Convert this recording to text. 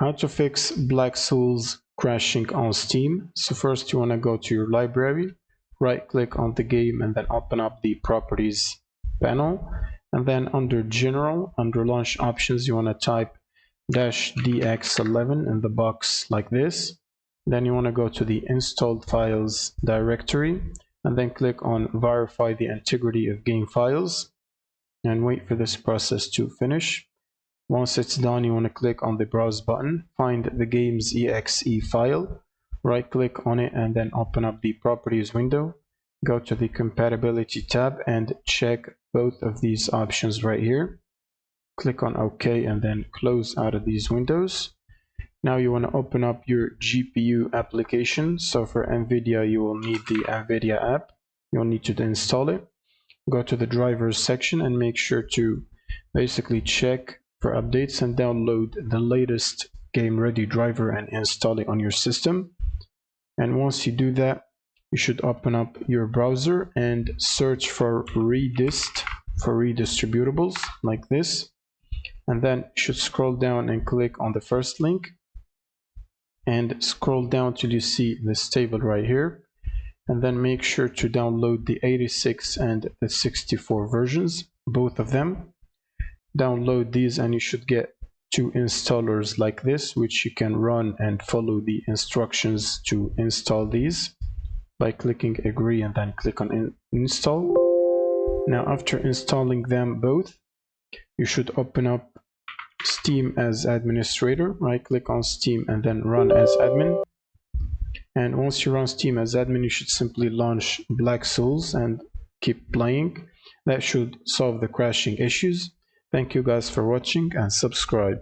How to fix Black Souls crashing on Steam. So first you want to go to your library, right click on the game and then open up the properties panel, and then under general, under launch options, you want to type -dx11 in the box like this. Then you want to go to the installed files directory and then click on verify the integrity of game files and wait for this process to finish. Once it's done, you want to click on the browse button, find the game's exe file, right click on it and then open up the properties window, go to the compatibility tab and check both of these options right here. Click on OK and then close out of these windows. Now you want to open up your GPU application. So for NVIDIA, you will need the NVIDIA app. You'll need to install it. Go to the drivers section and make sure to basically check for updates and download the latest game ready driver and install it on your system. And once you do that, you should open up your browser and search for redist for redistributables like this, and then you should scroll down and click on the first link and scroll down till you see this table right here, and then make sure to download the 86 and the 64 versions, both of them. Download these and you should get two installers like this, which you can run and follow the instructions to install these by clicking agree and then click on install. Now after installing them both, you should open up Steam as administrator, right click on Steam and then run as admin. And once you run Steam as admin, you should simply launch Black Souls and keep playing. That should solve the crashing issues. Thank you guys for watching and subscribe.